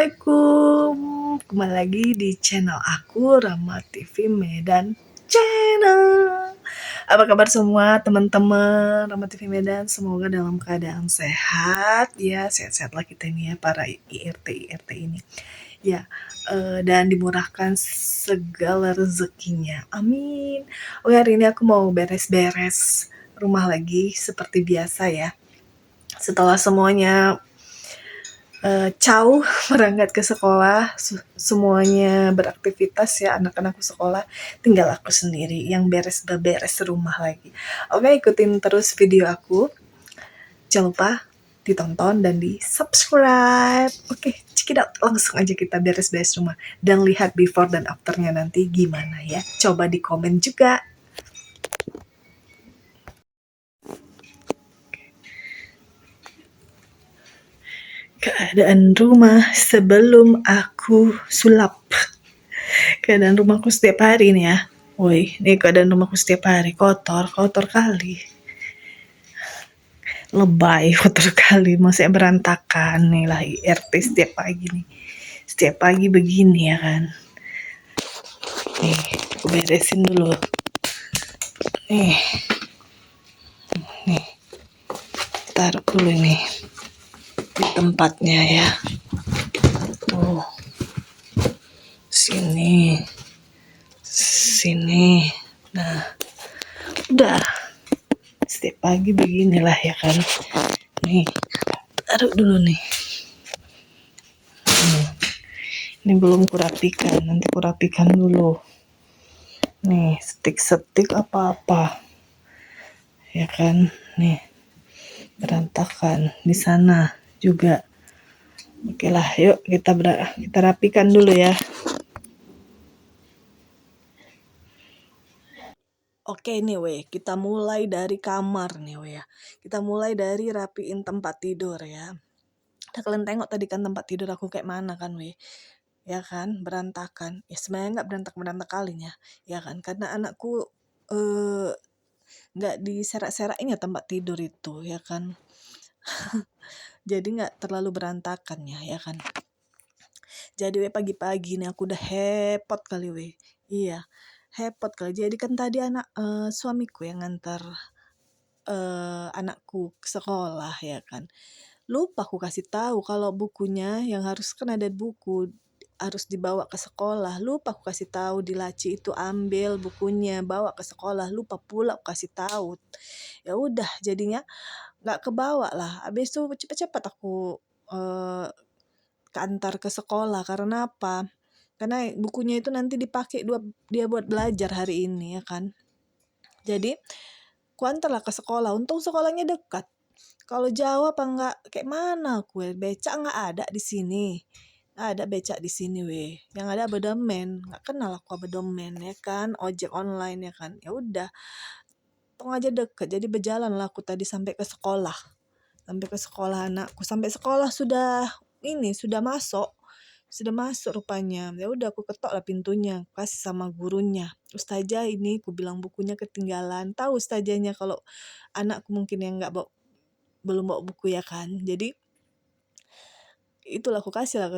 Assalamualaikum, kembali lagi di channel aku, Rama TV Medan Channel. Apa kabar semua teman-teman Rama TV Medan? Semoga dalam keadaan sehat ya, sehat-sehatlah kita ini ya, para IRT ini ya, dan dimurahkan segala rezekinya, amin. Oke, hari ini aku mau beres-beres rumah lagi seperti biasa ya. Setelah semuanya berangkat ke sekolah, semuanya beraktivitas ya, anak-anakku sekolah, tinggal aku sendiri yang beres rumah lagi. Oke, ikutin terus video aku, jangan lupa ditonton dan di subscribe. Oke, check it out, langsung aja kita beres-beres rumah dan lihat before dan afternya nanti gimana ya, coba di komen juga. Keadaan rumah sebelum aku sulap. Keadaan rumahku setiap hari nih ya. Woi, ini keadaan rumahku setiap hari. Kotor kali. Lebay, kotor kali. Masih berantakan nih lah IRT setiap pagi nih. Setiap pagi begini ya kan. Nih, aku beresin dulu. Nih, taruh dulu nih di tempatnya ya. Oh, sini. Nah, udah. Setiap pagi beginilah ya kan. Nih, taruh dulu nih. Ini belum kurapikan, nanti kurapikan dulu. Nih, setik apa-apa. Ya kan? Nih, berantakan di sana juga. Oke lah, yuk kita rapikan dulu ya. Oke nih weh, kita mulai dari kamar nih weh ya. Kita mulai dari rapiin tempat tidur ya. Udah kalian tengok tadi kan tempat tidur aku kayak mana kan weh. Ya kan, berantakan. Ya sebenarnya nggak berantak kalinya, ya kan? Karena anakku nggak diserak-serakin ya tempat tidur itu, ya kan? Jadi nggak terlalu berantakan ya kan? Jadi weh pagi-pagi nih aku udah hepot kali weh. Iya, hepot kali. Jadi kan tadi suamiku yang ngantar anakku ke sekolah ya kan. Lupa aku kasih tahu kalau bukunya yang harus kan ada buku harus dibawa ke sekolah. Lupa aku kasih tahu di laci itu, ambil bukunya bawa ke sekolah. Lupa pula aku kasih tahu. Ya udah jadinya nggak kebawa lah. Habis itu cepet-cepet aku keantar ke sekolah. Karena apa? Karena bukunya itu nanti dipakai dia buat belajar hari ini ya kan. Jadi kuantarlah ke sekolah. Untung sekolahnya dekat. Kalau jauh apa enggak kayak mana kue becak nggak ada di sini. Nggak ada becak di sini weh. Yang ada abodemen. Nggak kenal aku abodemen ya kan. Ojek online ya kan. Ya udah. Tong aja deket. Jadi berjalan lah aku tadi sampai ke sekolah. Sampai ke sekolah anakku. Sampai sekolah sudah masuk. Sudah masuk rupanya. Ya udah aku ketok lah pintunya. Kasih sama gurunya. Ustazah ini aku bilang bukunya ketinggalan. Tahu ustazahnya kalau anakku mungkin yang belum bawa buku ya kan. Jadi itulah aku kasih lah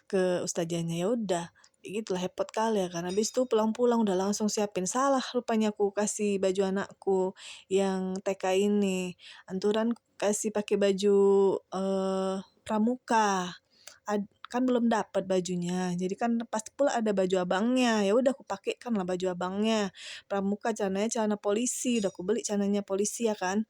ke ustazahnya. Ya udah gitulah hepot kali ya kan. Habis itu pulang-pulang udah langsung siapin. Salah rupanya aku kasih baju anakku yang TK ini. Anturan kasih pakai baju pramuka. Kan belum dapat bajunya. Jadi kan pasti pula ada baju abangnya. Ya udah aku pakaikan lah baju abangnya. Pramuka celananya celana polisi. Udah aku beli celananya polisi ya kan.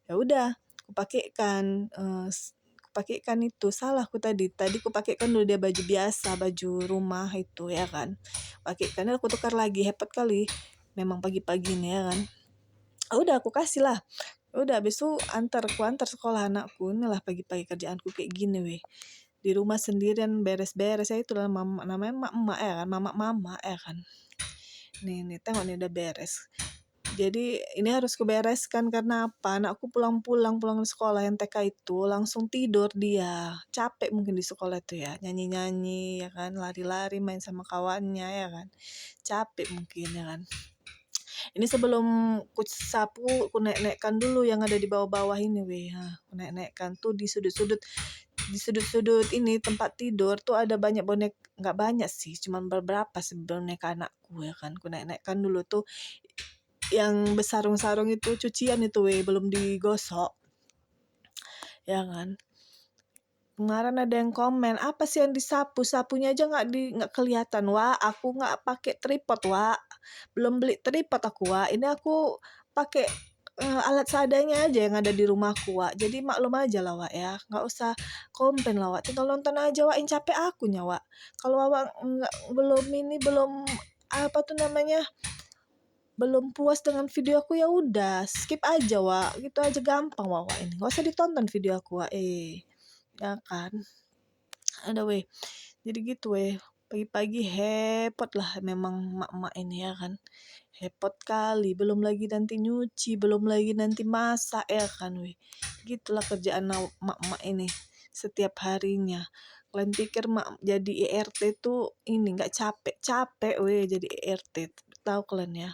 Ya udah aku pakaikan itu. Salah aku tadi aku pakaikan dulu dia baju biasa, baju rumah itu ya kan. Pakaikan aku tukar lagi, hebat kali memang pagi-pagi nih ya kan. Udah aku kasih lah. Udah habis itu aku antar sekolah anakku. Inilah pagi-pagi kerjaanku kayak gini weh. Di rumah sendirian beres-beres ya, itu namanya emak-emak ya kan, mama ya kan. Nih tengok nih udah beres. Jadi ini harus kubereskan karena apa? Anakku pulang dari sekolah yang TK itu langsung tidur dia. Capek mungkin di sekolah itu ya, nyanyi-nyanyi ya kan, lari-lari main sama kawannya ya kan. Capek mungkin ya kan. Ini sebelum ku sapu, ku naik-naikkan dulu yang ada di bawah-bawah ini weh. Ku naik-naikkan tuh di sudut-sudut di sudut-sudut ini tempat tidur tuh ada banyak boneka, nggak banyak sih, cuman beberapa sih boneka anakku ya kan. Ku naik-naikkan dulu tuh yang besarung-sarung itu cucian itu belum digosok ya kan. Kemarin ada yang komen, apa sih yang disapu, sapunya aja nggak kelihatan. Wah, aku nggak pakai tripod, wah, belum beli tripod aku, wah, ini aku pakai alat seadanya aja yang ada di rumahku, wah. Jadi maklum aja lah, wah, ya, nggak usah komplain lah, wah, tinggal nonton aja, wah, yang capek aku nyawa. Kalau awak nggak belum apa tuh namanya, belum puas dengan video aku, ya udah skip aja, wah, gitu aja, gampang, wah, ini nggak usah ditonton video aku, wah, ya kan. Ada jadi gitu pagi-pagi hepot lah memang mak-mak ini ya kan, hepot kali, belum lagi nanti nyuci, belum lagi nanti masak ya kan gitulah kerjaan mak-mak ini setiap harinya. Kalian pikir mak jadi ERT tuh ini nggak capek jadi ERT, tahu kalian ya,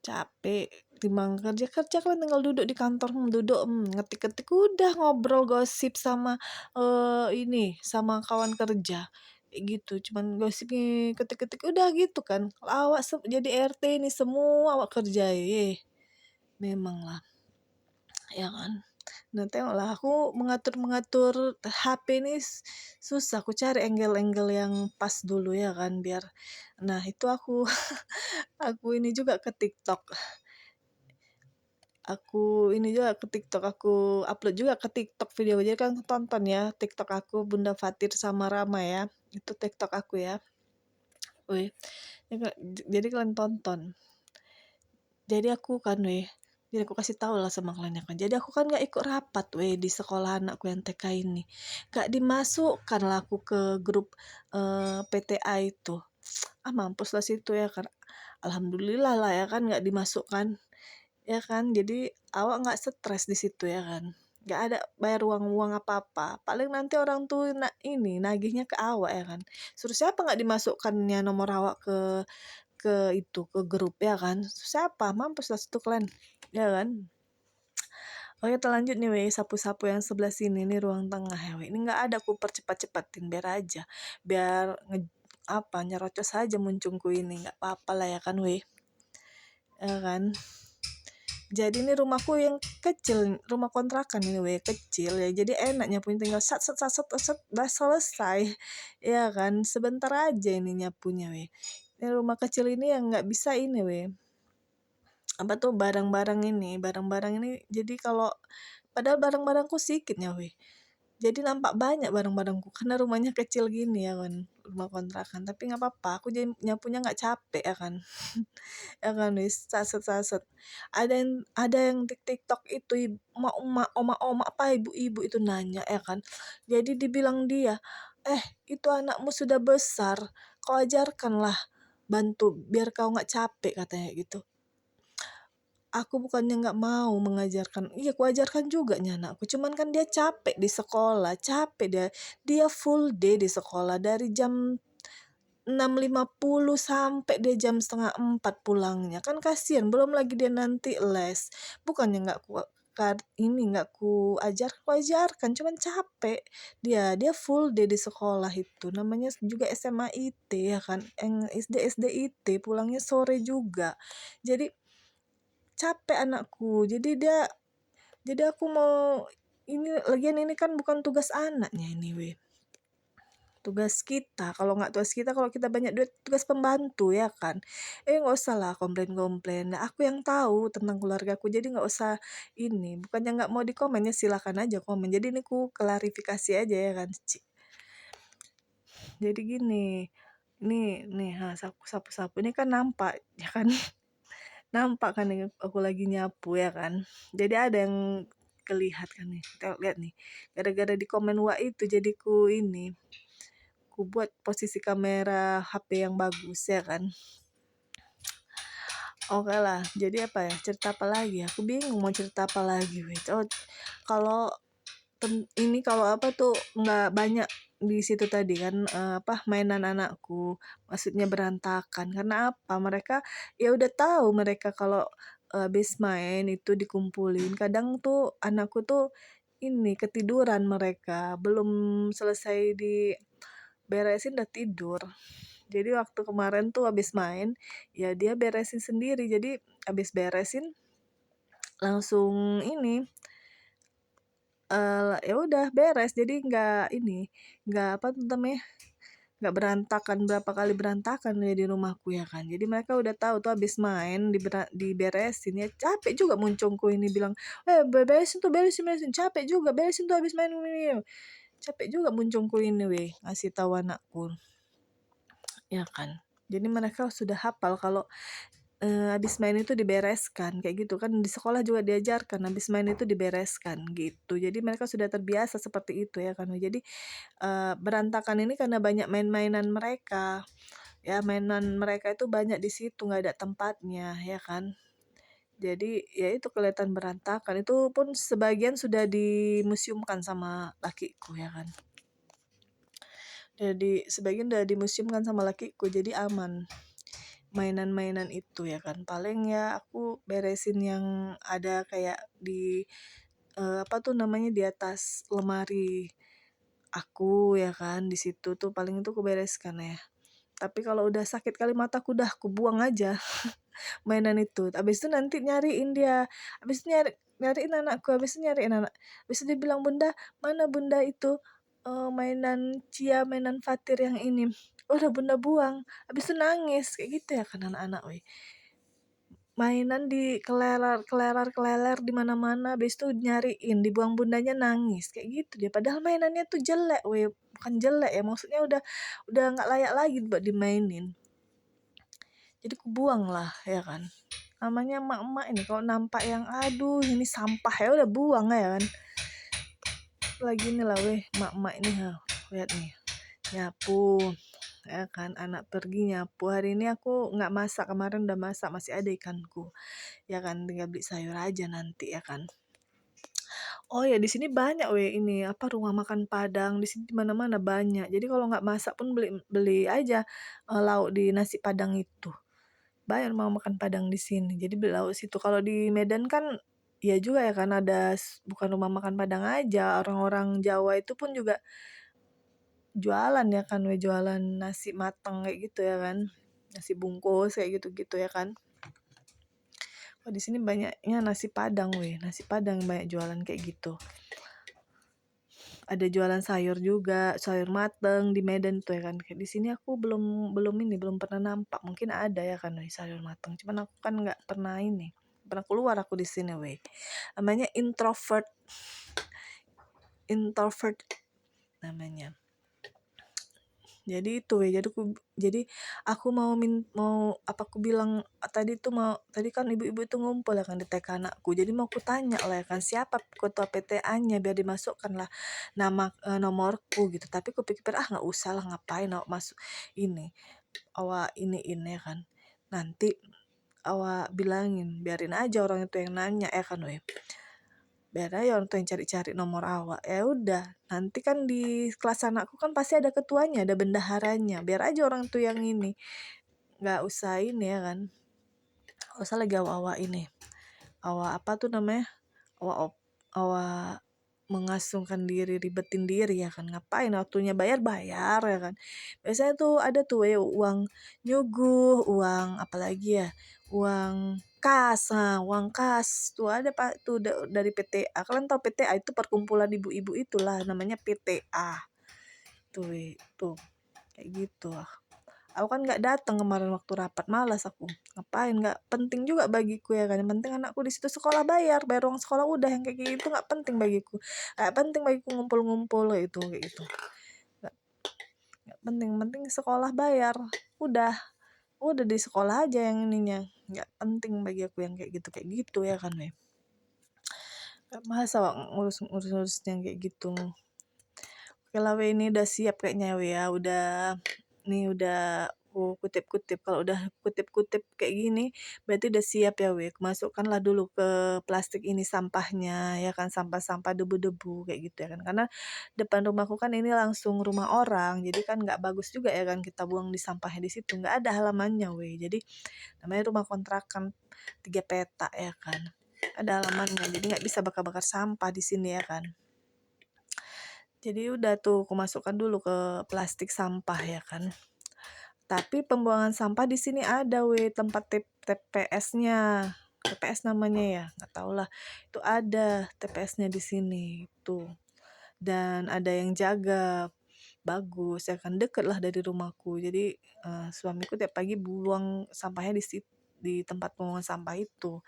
capek timbang kerja kalian tinggal duduk di kantor, duduk ngetik-ngetik, udah ngobrol gosip sama ini sama kawan kerja gitu, cuman gosip ketik-ketik udah gitu kan. Awak jadi RT ini semua awak kerjai, memang lah ya kan. Nah tengoklah aku mengatur HP ini susah, aku cari angle-angle yang pas dulu ya kan, biar nah itu aku aku ini juga ke TikTok, aku ini juga ke TikTok, aku upload juga ke TikTok video, jadi kan tonton ya TikTok aku Bunda Fatir sama Rama ya, itu TikTok aku ya. Jadi kalian tonton. Jadi aku kan jadi aku kasih tahu lah sama kalian ya kan. Jadi aku kan nggak ikut rapat di sekolah anakku yang TK ini. Gak dimasukkan lah aku ke grup PTA itu. Mampus lah situ ya kan. Alhamdulillah lah ya kan nggak dimasukkan ya kan, jadi awak nggak stres di situ ya kan, nggak ada bayar uang apa-apa, paling nanti orang tuh ini nagihnya ke awak ya kan, suruh siapa nggak dimasukkannya nomor awak ke grup ya kan, siapa, mampus lah situ kalian ya kan. Oke, kita lanjut nih sapu-sapu yang sebelah sini nih ruang tengah ya ini nggak ada, aku percepat-cepatin biar aja, biar nyerocos aja muncungku ini, nggak apa-apa lah ya kan ya kan. Jadi ini rumahku yang kecil, rumah kontrakan ini kecil ya. Jadi enaknya punya tinggal sat udah selesai. Ya kan, sebentar aja ini nyapunya Ini rumah kecil ini yang nggak bisa ini apa tuh barang-barang ini. Jadi kalau padahal barang-barangku sedikitnya jadi nampak banyak barang-barangku karena rumahnya kecil gini ya kan, rumah kontrakan, tapi nggak apa-apa, aku jadi nyapunya nggak capek ya kan. Ya kan saset ada yang di TikTok itu emak-emak oma-oma apa ibu-ibu itu nanya ya kan, jadi dibilang dia itu anakmu sudah besar, kau ajarkanlah, bantu biar kau nggak capek katanya gitu. Aku bukannya nggak mau mengajarkan, iya aku ajarkan juga nih anakku, cuman kan dia capek di sekolah, capek dia full day di sekolah dari jam 6.50 sampai dia jam setengah 4 pulangnya, kan kasihan, belum lagi dia nanti les. Bukannya nggak ku ajarkan, cuman capek dia full day di sekolah, itu namanya juga SMA IT ya kan, yang SD IT pulangnya sore juga, jadi capek anakku, jadi aku mau ini, lagian ini kan bukan tugas anaknya ini tugas kita, kalau kita banyak duit tugas pembantu ya kan, nggak usah lah komplain-komplain, nah, aku yang tahu tentang keluargaku, jadi nggak usah ini, bukannya nggak mau di komen ya, silakan aja komen, jadi ini ku klarifikasi aja ya kan. Jadi gini, nih sapu-sapu ini kan nampak ya kan, nampak kan nih aku lagi nyapu ya kan, jadi ada yang kelihat kan nih, lihat nih, gara-gara di komen itu jadi ku buat posisi kamera HP yang bagus ya kan. Oke lah, jadi apa ya, cerita apa lagi, aku bingung mau cerita apa lagi kalau kalau apa tuh nggak banyak di situ tadi kan, mainan anakku, maksudnya berantakan karena apa, mereka ya udah tahu mereka kalau habis main itu dikumpulin, kadang tuh anakku tuh ini ketiduran mereka, belum selesai diberesin udah tidur. Jadi waktu kemarin tuh habis main, ya dia beresin sendiri. Jadi habis beresin langsung ini ya udah beres. Jadi nggak apa tuh namanya, nggak berantakan, berapa kali berantakan ya di rumahku ya kan. Jadi mereka udah tahu tuh habis main diberesin ya. Capek juga muncungku ini bilang, beresin tuh, beresin, capek juga beresin tuh habis main ini. Capek juga muncungku ini weh ngasih tahu anakku ya kan. Jadi mereka sudah hafal kalau habis main itu dibereskan kayak gitu kan. Di sekolah juga diajarkan habis main itu dibereskan gitu. Jadi mereka sudah terbiasa seperti itu ya kan. Jadi berantakan ini karena banyak main-mainan mereka. Ya mainan mereka itu banyak di situ, nggak ada tempatnya ya kan. Jadi ya itu kelihatan berantakan. Itu pun sebagian sudah dimuseumkan sama lakiku ya kan. Jadi sebagian udah dimuseumkan sama lakiku, jadi aman mainan-mainan itu ya kan. Paling ya aku beresin yang ada kayak di apa tuh namanya, di atas lemari aku ya kan. Di situ tuh paling itu aku bereskan ya. Tapi kalau udah sakit kali mataku dah aku buang aja mainan itu. Habis itu nanti nyariin dia. Habis itu nyariin anakku, habis itu nyariin anak. Habis itu dia bilang, "Bunda, mana Bunda itu mainan Cia, mainan Fatir yang ini?" "Oh, udah Bunda buang." Habis itu nangis kayak gitu ya kan anak-anak weh. Mainan di keleler di mana-mana, habis itu nyariin, dibuang bundanya nangis kayak gitu dia. Padahal mainannya tuh jelek weh, bukan jelek ya, maksudnya udah nggak layak lagi buat dimainin. Jadi kubuang lah ya kan. Namanya emak-emak ini kalau nampak yang aduh ini sampah ya udah buang ya kan. Lagi nih lah weh emak-emak ini lihat nih nyapu ya kan, anak pergi nyapu. Hari ini aku nggak masak, kemarin udah masak, masih ada ikanku ya kan, tinggal beli sayur aja nanti ya kan. Oh ya, di sini banyak weh ini apa, rumah makan Padang di sini, di mana-mana banyak. Jadi kalau nggak masak pun beli beli aja lauk di nasi Padang itu. Banyak rumah makan Padang di sini. Jadi beli lauk situ. Kalau di Medan kan ya juga ya kan ada bukan rumah makan Padang aja, orang-orang Jawa itu pun juga jualan ya kan, weh jualan nasi matang kayak gitu ya kan. Nasi bungkus kayak gitu-gitu ya kan. Oh, di sini banyaknya nasi Padang weh, nasi Padang banyak jualan kayak gitu. Ada jualan sayur juga, sayur mateng di Medan tuh ya kan. Kayak di sini aku belum pernah nampak. Mungkin ada ya kan weh sayur mateng. Cuman aku kan nggak pernah ini. Pernah keluar aku di sini weh. Namanya introvert namanya. Jadi itu ya, jadi aku mau apa aku bilang tadi kan ibu-ibu itu ngumpul ya kan di TK anakku. Jadi mau aku tanya lah ya kan siapa ketua PTA-nya biar dimasukkan lah nomorku gitu. Tapi aku pikir nggak usah lah, ngapain awak masuk ini. Awak ini ya kan. Nanti awak bilangin, biarin aja orang itu yang nanya ya kan weh. Biar aja orang tuh yang cari-cari nomor awak. Ya udah, nanti kan di kelas anakku kan pasti ada ketuanya, ada bendaharanya. Biar aja orang tuh yang ini. Nggak usah ini ya kan. Nggak usah lagi awak-awak ini. Awak apa tuh namanya? Awak mengasungkan diri, ribetin diri ya kan. Ngapain waktunya bayar ya kan. Biasanya tuh ada tuh ya uang nyuguh, uang apalagi ya, uang kas. Nah, uang kas tuh ada Pak tuh dari PTA. Kalian tahu PTA itu perkumpulan ibu-ibu itulah namanya PTA. Tuh kayak gitu. Aku kan nggak datang kemarin waktu rapat, malas aku. Ngapain, nggak penting juga bagiku ya kan. Yang penting anakku di situ sekolah bayar uang sekolah udah, yang kayak gitu nggak penting bagiku. Nggak penting bagiku ngumpul-ngumpul itu kayak gitu. Nggak penting sekolah bayar. Udah di sekolah aja yang ininya. Nggak penting bagi aku yang kayak gitu ya kan weh. Nggak masa ngurus yang kayak gitu. Oke lah weh, ini udah siap kayaknya weh ya. Udah aku kutip-kutip. Kalau udah kutip-kutip kayak gini berarti udah siap ya weh. Masukkanlah dulu ke plastik ini sampahnya ya kan, sampah-sampah debu-debu kayak gitu ya kan. Karena depan rumahku kan ini langsung rumah orang, jadi kan nggak bagus juga ya kan kita buang di sampahnya di situ, nggak ada halamannya weh. Jadi namanya rumah kontrakan 3 petak ya kan, ada halamannya, jadi nggak bisa bakar-bakar sampah di sini ya kan. Jadi udah tuh aku masukkan dulu ke plastik sampah ya kan. Tapi pembuangan sampah di sini ada tempat TPS-nya. TPS namanya ya, nggak tahu lah. Itu ada TPS-nya di sini tuh. Dan ada yang jaga. Bagus ya kan, deket lah dari rumahku. Jadi suamiku tiap pagi buang sampahnya di tempat pembuangan sampah itu.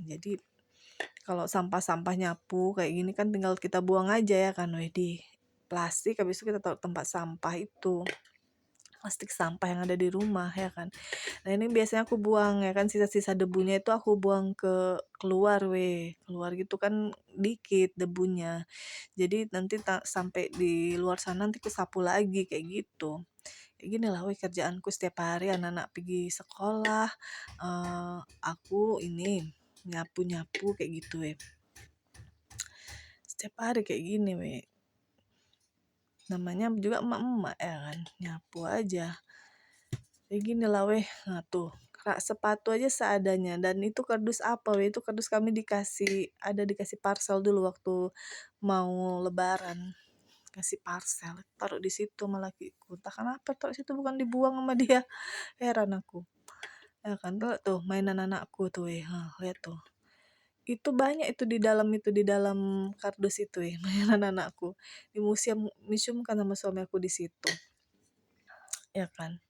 Jadi kalau sampah-sampah nyapu kayak gini kan tinggal kita buang aja ya kan, di plastik, habis itu kita taruh tempat sampah itu. Plastik sampah yang ada di rumah ya kan. Nah ini biasanya aku buang ya kan, sisa-sisa debunya itu aku buang keluar keluar gitu kan, dikit debunya. Jadi nanti sampai di luar sana nanti aku sapu lagi kayak gitu. Kayak gini lah kerjaanku setiap hari, anak-anak pergi sekolah, aku ini nyapu-nyapu kayak gitu setiap hari kayak gini namanya juga emak-emak ya kan, nyapu aja kayak gini lah nah tuh sepatu aja seadanya. Dan itu kardus apa itu kardus kami dikasih parcel dulu waktu mau lebaran, kasih parcel, taruh di situ sama lakiku, entah kenapa taruh situ, bukan dibuang sama dia. Heran aku ya kan. Tuh mainan anakku tuh lihat tuh, itu banyak itu di dalam kardus itu mainan anakku, di museum kan sama suami aku di situ ya kan.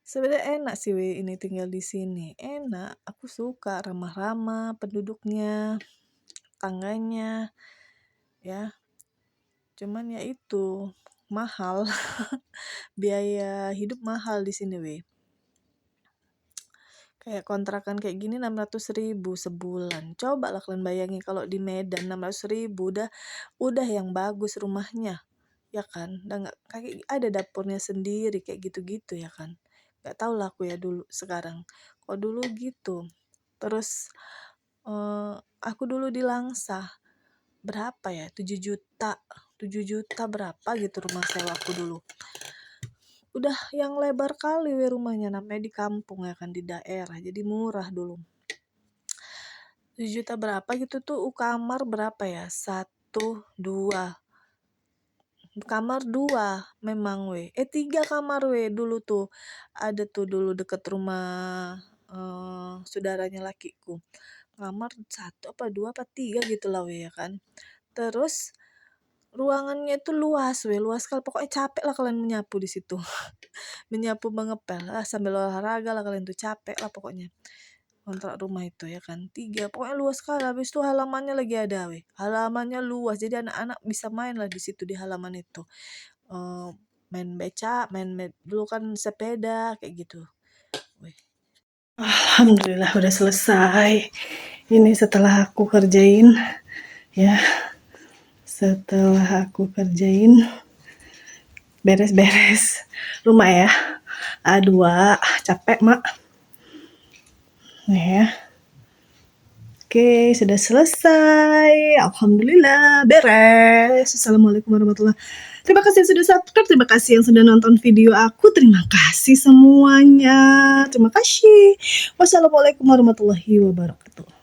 Sebenarnya enak sih ini tinggal di sini, enak, aku suka, ramah-ramah penduduknya, tangganya ya. Cuman ya itu mahal. Biaya hidup mahal di sini kayak kontrakan kayak gini 600.000 sebulan. Coba lah kalian bayangin kalau di Medan 600.000 udah yang bagus rumahnya ya kan, udah nggak kayak ada dapurnya sendiri kayak gitu-gitu ya kan. Nggak tahu lah aku ya dulu, sekarang kalau dulu gitu. Terus aku dulu di Langsa berapa ya, 7 juta berapa gitu rumah sewa aku dulu. Udah yang lebar kali rumahnya, namanya di kampung ya kan, di daerah, jadi murah dulu. 7 juta berapa gitu tuh, kamar berapa ya, 1, 2 kamar 2 memang 3 kamar dulu tuh. Ada tuh dulu deket rumah saudaranya lakiku, kamar 1 apa 2 apa 3 gitu lah ya kan. Terus ruangannya itu luas sekali, pokoknya capek lah kalian menyapu di situ. Menyapu mengepel sambil olahraga lah kalian tuh, capek lah pokoknya kontrak rumah itu ya kan. 3 pokoknya luas sekali. Habis itu halamannya lagi ada halamannya luas, jadi anak-anak bisa main lah di situ di halaman itu, main beca, dulu kan sepeda kayak gitu. Alhamdulillah udah selesai ini setelah aku kerjain ya, beres-beres rumah ya. A2 capek mak nih ya. Oke, sudah selesai. Alhamdulillah beres. Assalamualaikum warahmatullahi wabarakatuh. Terima kasih yang sudah subscribe, terima kasih yang sudah nonton video aku, terima kasih semuanya, terima kasih. Wassalamualaikum warahmatullahi wabarakatuh.